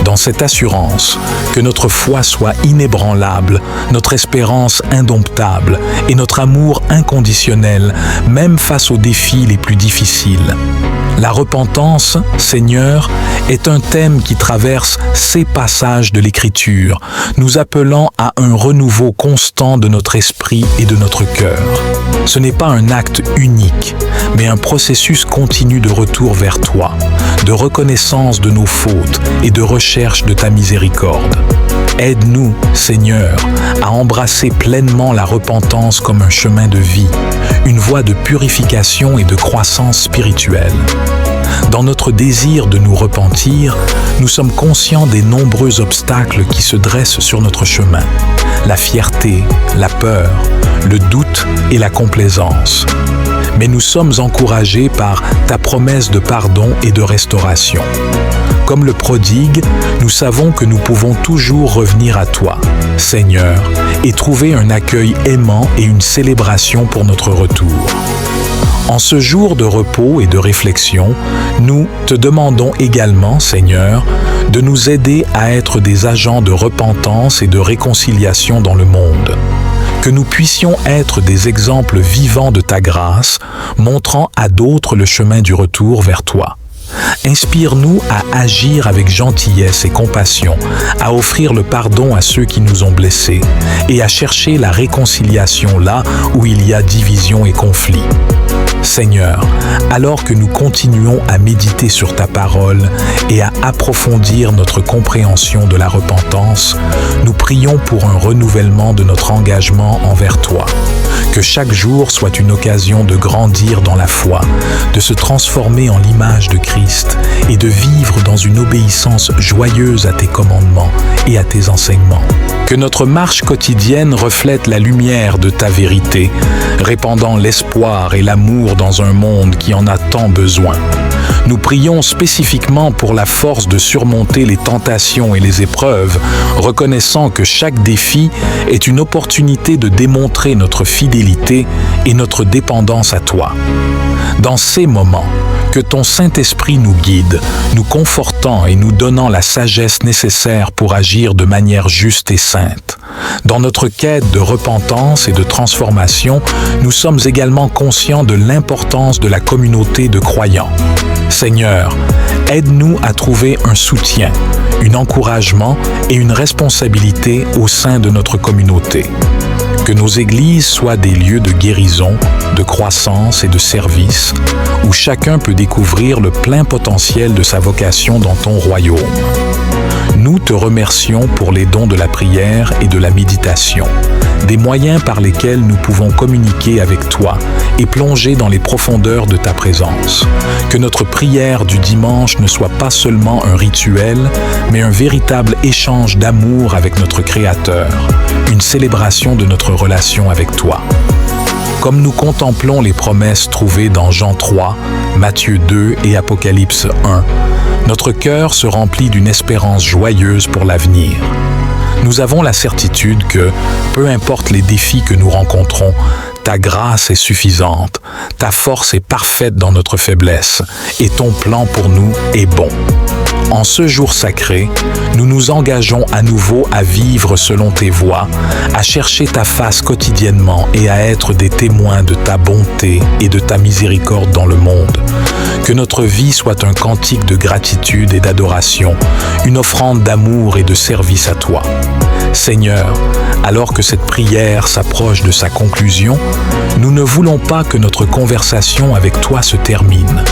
Dans cette assurance, que notre foi soit inébranlable, notre espérance indomptable et notre amour inconditionnel, même face aux défis les plus difficiles. La repentance, Seigneur, est un thème qui traverse ces passages de l'Écriture, nous appelant à un renouveau constant de notre esprit et de notre cœur. Ce n'est pas un acte unique, mais un processus continu de retour vers toi, de reconnaissance de nos fautes et de recherche de ta miséricorde. Aide-nous, Seigneur, à embrasser pleinement la repentance comme un chemin de vie, une voie de purification et de croissance spirituelle. Dans notre désir de nous repentir, nous sommes conscients des nombreux obstacles qui se dressent sur notre chemin. La fierté, la peur, le doute et la complaisance. Mais nous sommes encouragés par ta promesse de pardon et de restauration. Comme le prodigue, nous savons que nous pouvons toujours revenir à toi, Seigneur, et trouver un accueil aimant et une célébration pour notre retour. En ce jour de repos et de réflexion, nous te demandons également, Seigneur, de nous aider à être des agents de repentance et de réconciliation dans le monde. Que nous puissions être des exemples vivants de ta grâce, montrant à d'autres le chemin du retour vers toi. Inspire-nous à agir avec gentillesse et compassion, à offrir le pardon à ceux qui nous ont blessés et à chercher la réconciliation là où il y a division et conflit. Seigneur, alors que nous continuons à méditer sur ta parole et à approfondir notre compréhension de la repentance, nous prions pour un renouvellement de notre engagement envers toi. Que chaque jour soit une occasion de grandir dans la foi, de se transformer en l'image de Christ et de vivre dans une obéissance joyeuse à tes commandements et à tes enseignements. Que notre marche quotidienne reflète la lumière de ta vérité, répandant l'espoir et l'amour dans un monde qui en a tant besoin. Nous prions spécifiquement pour la force de surmonter les tentations et les épreuves, reconnaissant que chaque défi est une opportunité de démontrer notre fidélité et notre dépendance à toi. Dans ces moments, que ton Saint-Esprit nous guide, nous confortant et nous donnant la sagesse nécessaire pour agir de manière juste et sainte. Dans notre quête de repentance et de transformation, nous sommes également conscients de l'importance de la communauté de croyants. Seigneur, aide-nous à trouver un soutien, un encouragement et une responsabilité au sein de notre communauté. Que nos églises soient des lieux de guérison, de croissance et de service, où chacun peut découvrir le plein potentiel de sa vocation dans ton royaume. Nous te remercions pour les dons de la prière et de la méditation, des moyens par lesquels nous pouvons communiquer avec toi et plonger dans les profondeurs de ta présence. Que notre prière du dimanche ne soit pas seulement un rituel, mais un véritable échange d'amour avec notre Créateur, une célébration de notre relation avec toi. Comme nous contemplons les promesses trouvées dans Jean 3, Matthieu 2 et Apocalypse 1, notre cœur se remplit d'une espérance joyeuse pour l'avenir. Nous avons la certitude que, peu importe les défis que nous rencontrons, ta grâce est suffisante, ta force est parfaite dans notre faiblesse, et ton plan pour nous est bon. En ce jour sacré, nous nous engageons à nouveau à vivre selon tes voies, à chercher ta face quotidiennement et à être des témoins de ta bonté et de ta miséricorde dans le monde. Que notre vie soit un cantique de gratitude et d'adoration, une offrande d'amour et de service à toi. Seigneur, alors que cette prière s'approche de sa conclusion, nous ne voulons pas que notre conversation avec toi se termine.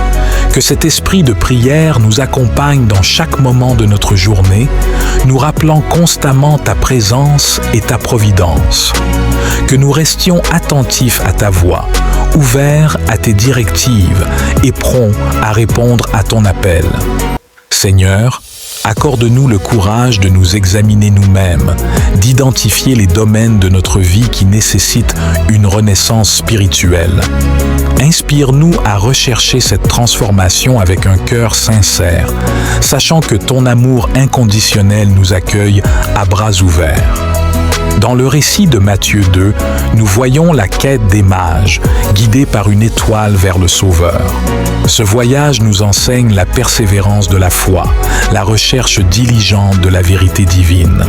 Que cet esprit de prière nous accompagne dans chaque moment de notre journée, nous rappelant constamment ta présence et ta providence. Que nous restions attentifs à ta voix, ouverts à tes directives et prompts à répondre à ton appel. Seigneur, accorde-nous le courage de nous examiner nous-mêmes, d'identifier les domaines de notre vie qui nécessitent une renaissance spirituelle. Inspire-nous à rechercher cette transformation avec un cœur sincère, sachant que ton amour inconditionnel nous accueille à bras ouverts. Dans le récit de Matthieu 2, nous voyons la quête des mages, guidés par une étoile vers le Sauveur. Ce voyage nous enseigne la persévérance de la foi, la recherche diligente de la vérité divine.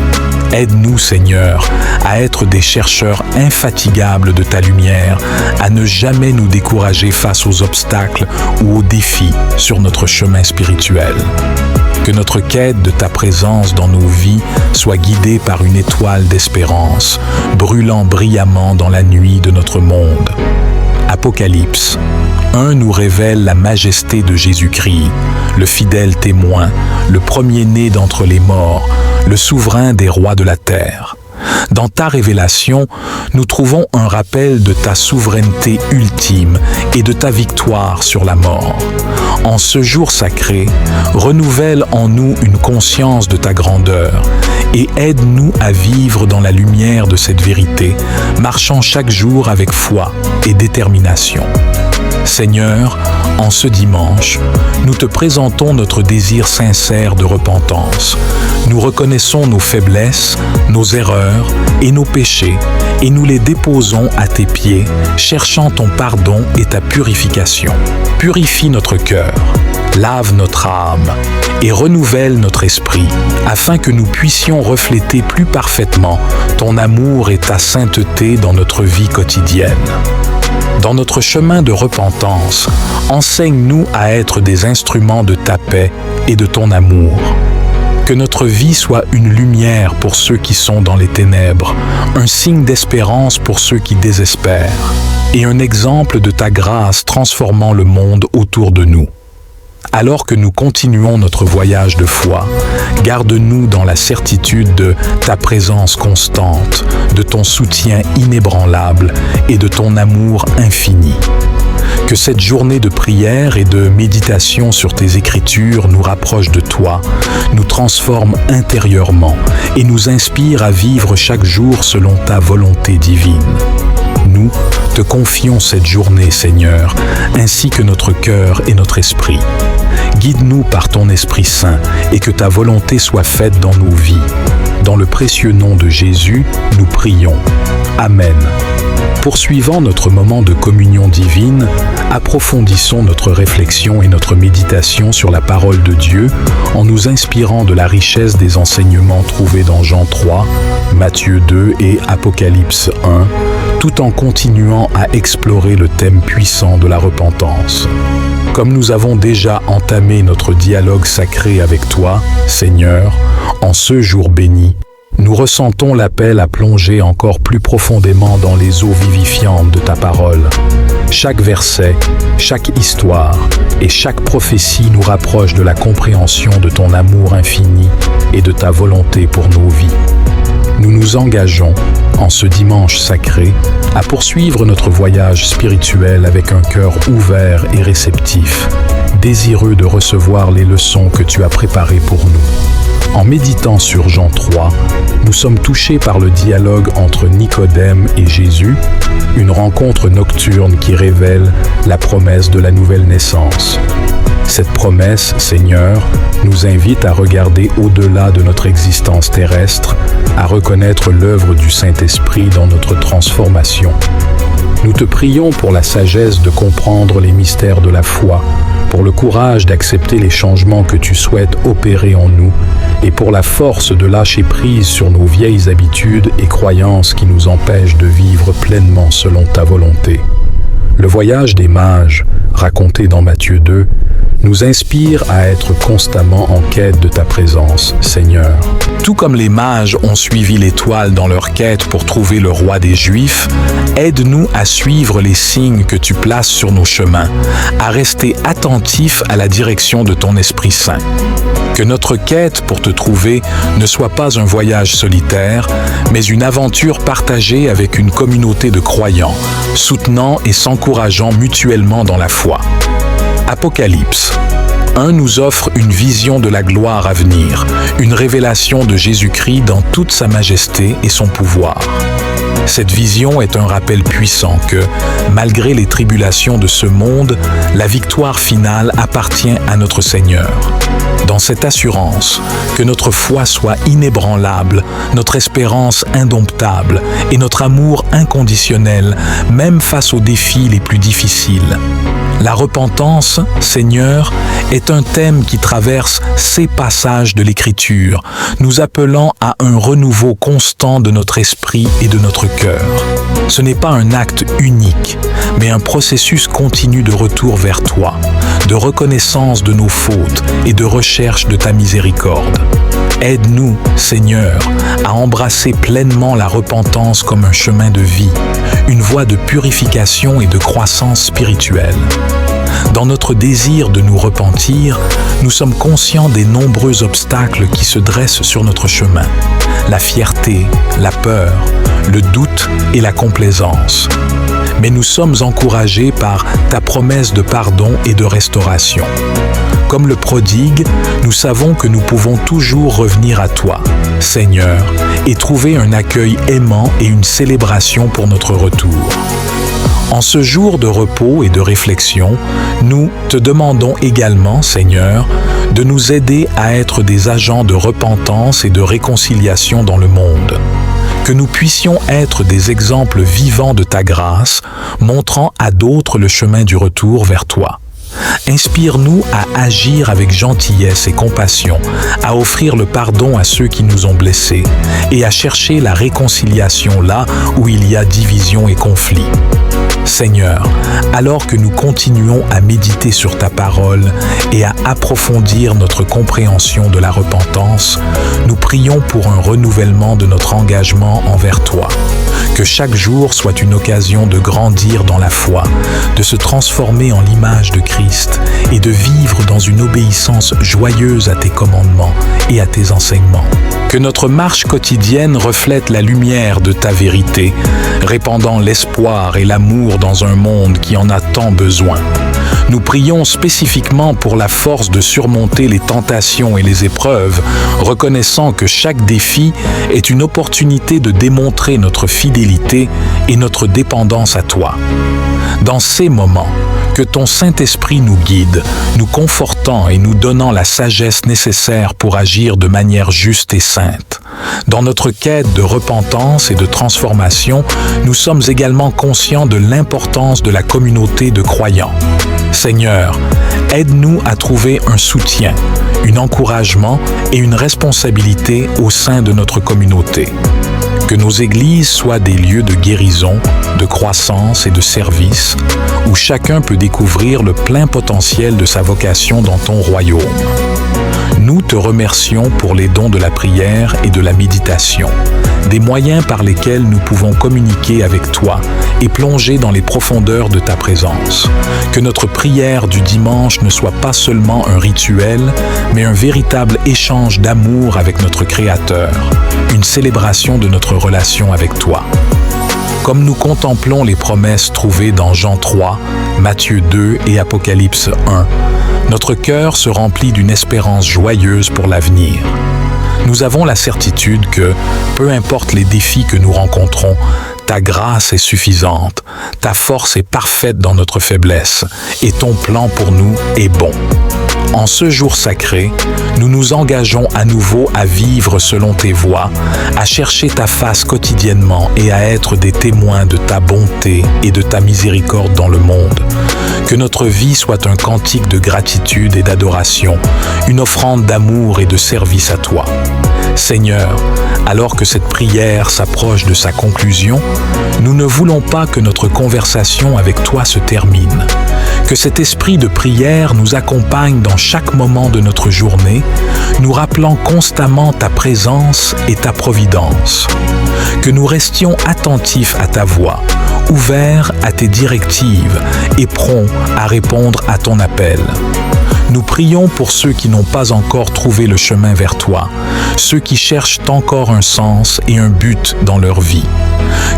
Aide-nous, Seigneur, à être des chercheurs infatigables de ta lumière, à ne jamais nous décourager face aux obstacles ou aux défis sur notre chemin spirituel. Que notre quête de ta présence dans nos vies soit guidée par une étoile d'espérance, brûlant brillamment dans la nuit de notre monde. Apocalypse 1 nous révèle la majesté de Jésus-Christ, le fidèle témoin, le premier-né d'entre les morts, le souverain des rois de la terre. Dans ta révélation, nous trouvons un rappel de ta souveraineté ultime et de ta victoire sur la mort. En ce jour sacré, renouvelle en nous une conscience de ta grandeur et aide-nous à vivre dans la lumière de cette vérité, marchant chaque jour avec foi et détermination. Seigneur, en ce dimanche, nous te présentons notre désir sincère de repentance. Nous reconnaissons nos faiblesses, nos erreurs et nos péchés, et nous les déposons à tes pieds, cherchant ton pardon et ta purification. Purifie notre cœur, lave notre âme et renouvelle notre esprit, afin que nous puissions refléter plus parfaitement ton amour et ta sainteté dans notre vie quotidienne. Dans notre chemin de repentance, enseigne-nous à être des instruments de ta paix et de ton amour. Que notre vie soit une lumière pour ceux qui sont dans les ténèbres, un signe d'espérance pour ceux qui désespèrent, et un exemple de ta grâce transformant le monde autour de nous. Alors que nous continuons notre voyage de foi, garde-nous dans la certitude de ta présence constante, de ton soutien inébranlable et de ton amour infini. Que cette journée de prière et de méditation sur tes Écritures nous rapproche de toi, nous transforme intérieurement et nous inspire à vivre chaque jour selon ta volonté divine. Nous te confions cette journée, Seigneur, ainsi que notre cœur et notre esprit. Guide-nous par ton Esprit Saint et que ta volonté soit faite dans nos vies. Dans le précieux nom de Jésus, nous prions. Amen. Poursuivant notre moment de communion divine, approfondissons notre réflexion et notre méditation sur la parole de Dieu en nous inspirant de la richesse des enseignements trouvés dans Jean 3, Matthieu 2 et Apocalypse 1, tout en continuant à explorer le thème puissant de la repentance. Comme nous avons déjà entamé notre dialogue sacré avec toi, Seigneur, en ce jour béni, nous ressentons l'appel à plonger encore plus profondément dans les eaux vivifiantes de ta parole. Chaque verset, chaque histoire et chaque prophétie nous rapproche de la compréhension de ton amour infini et de ta volonté pour nos vies. Nous nous engageons, en ce dimanche sacré, à poursuivre notre voyage spirituel avec un cœur ouvert et réceptif, désireux de recevoir les leçons que tu as préparées pour nous. En méditant sur Jean 3, nous sommes touchés par le dialogue entre Nicodème et Jésus, une rencontre nocturne qui révèle la promesse de la nouvelle naissance. Cette promesse, Seigneur, nous invite à regarder au-delà de notre existence terrestre, à reconnaître l'œuvre du Saint-Esprit dans notre transformation. Nous te prions pour la sagesse de comprendre les mystères de la foi, pour le courage d'accepter les changements que tu souhaites opérer en nous et pour la force de lâcher prise sur nos vieilles habitudes et croyances qui nous empêchent de vivre pleinement selon ta volonté. Le voyage des mages, raconté dans Matthieu 2, nous inspire à être constamment en quête de ta présence, Seigneur. Tout comme les mages ont suivi l'étoile dans leur quête pour trouver le roi des Juifs, aide-nous à suivre les signes que tu places sur nos chemins, à rester attentifs à la direction de ton Esprit Saint. Que notre quête pour te trouver ne soit pas un voyage solitaire, mais une aventure partagée avec une communauté de croyants, soutenant et s'encourageant mutuellement dans la foi. Apocalypse 1 nous offre une vision de la gloire à venir, une révélation de Jésus-Christ dans toute sa majesté et son pouvoir. Cette vision est un rappel puissant que, malgré les tribulations de ce monde, la victoire finale appartient à notre Seigneur. Dans cette assurance, que notre foi soit inébranlable, notre espérance indomptable et notre amour inconditionnel, même face aux défis les plus difficiles. La repentance, Seigneur, est un thème qui traverse ces passages de l'Écriture, nous appelant à un renouveau constant de notre esprit et de notre cœur. Ce n'est pas un acte unique, mais un processus continu de retour vers toi, de reconnaissance de nos fautes et de recherche de ta miséricorde. Aide-nous, Seigneur, à embrasser pleinement la repentance comme un chemin de vie, une voie de purification et de croissance spirituelle. Dans notre désir de nous repentir, nous sommes conscients des nombreux obstacles qui se dressent sur notre chemin. La fierté, la peur, le doute et la complaisance. Mais nous sommes encouragés par ta promesse de pardon et de restauration. Comme le prodigue, nous savons que nous pouvons toujours revenir à toi, Seigneur, et trouver un accueil aimant et une célébration pour notre retour. En ce jour de repos et de réflexion, nous te demandons également, Seigneur, de nous aider à être des agents de repentance et de réconciliation dans le monde. Que nous puissions être des exemples vivants de ta grâce, montrant à d'autres le chemin du retour vers toi. Inspire-nous à agir avec gentillesse et compassion, à offrir le pardon à ceux qui nous ont blessés et à chercher la réconciliation là où il y a division et conflit. Seigneur, alors que nous continuons à méditer sur ta parole et à approfondir notre compréhension de la repentance, nous prions pour un renouvellement de notre engagement envers toi. Que chaque jour soit une occasion de grandir dans la foi, de se transformer en l'image de Christ et de vivre dans une obéissance joyeuse à tes commandements et à tes enseignements. Que notre marche quotidienne reflète la lumière de ta vérité, répandant l'espoir et l'amour dans un monde qui en a tant besoin. Nous prions spécifiquement pour la force de surmonter les tentations et les épreuves, reconnaissant que chaque défi est une opportunité de démontrer notre fidélité et notre dépendance à toi. Dans ces moments, Que ton Saint-Esprit nous guide, nous confortant et nous donnant la sagesse nécessaire pour agir de manière juste et sainte. Dans notre quête de repentance et de transformation, nous sommes également conscients de l'importance de la communauté de croyants. Seigneur, aide-nous à trouver un soutien, un encouragement et une responsabilité au sein de notre communauté. Que nos églises soient des lieux de guérison, de croissance et de service, où chacun peut découvrir le plein potentiel de sa vocation dans ton royaume. Nous te remercions pour les dons de la prière et de la méditation, des moyens par lesquels nous pouvons communiquer avec toi et plonger dans les profondeurs de ta présence. Que notre prière du dimanche ne soit pas seulement un rituel, mais un véritable échange d'amour avec notre Créateur, une célébration de notre relation avec toi. Comme nous contemplons les promesses trouvées dans Jean 3, Matthieu 2 et Apocalypse 1, notre cœur se remplit d'une espérance joyeuse pour l'avenir. Nous avons la certitude que, peu importe les défis que nous rencontrons, ta grâce est suffisante, ta force est parfaite dans notre faiblesse, et ton plan pour nous est bon. En ce jour sacré, nous nous engageons à nouveau à vivre selon tes voies, à chercher ta face quotidiennement et à être des témoins de ta bonté et de ta miséricorde dans le monde. Que notre vie soit un cantique de gratitude et d'adoration, une offrande d'amour et de service à toi. Seigneur, alors que cette prière s'approche de sa conclusion, nous ne voulons pas que notre conversation avec toi se termine. Que cet esprit de prière nous accompagne dans chaque moment de notre journée, nous rappelant constamment ta présence et ta providence. Que nous restions attentifs à ta voix, ouverts à tes directives et prompts à répondre à ton appel. Nous prions pour ceux qui n'ont pas encore trouvé le chemin vers toi, ceux qui cherchent encore un sens et un but dans leur vie.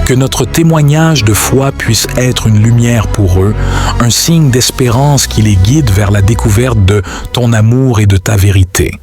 Que notre témoignage de foi puisse être une lumière pour eux, un signe d'espérance qui les guide vers la découverte de ton amour et de ta vérité.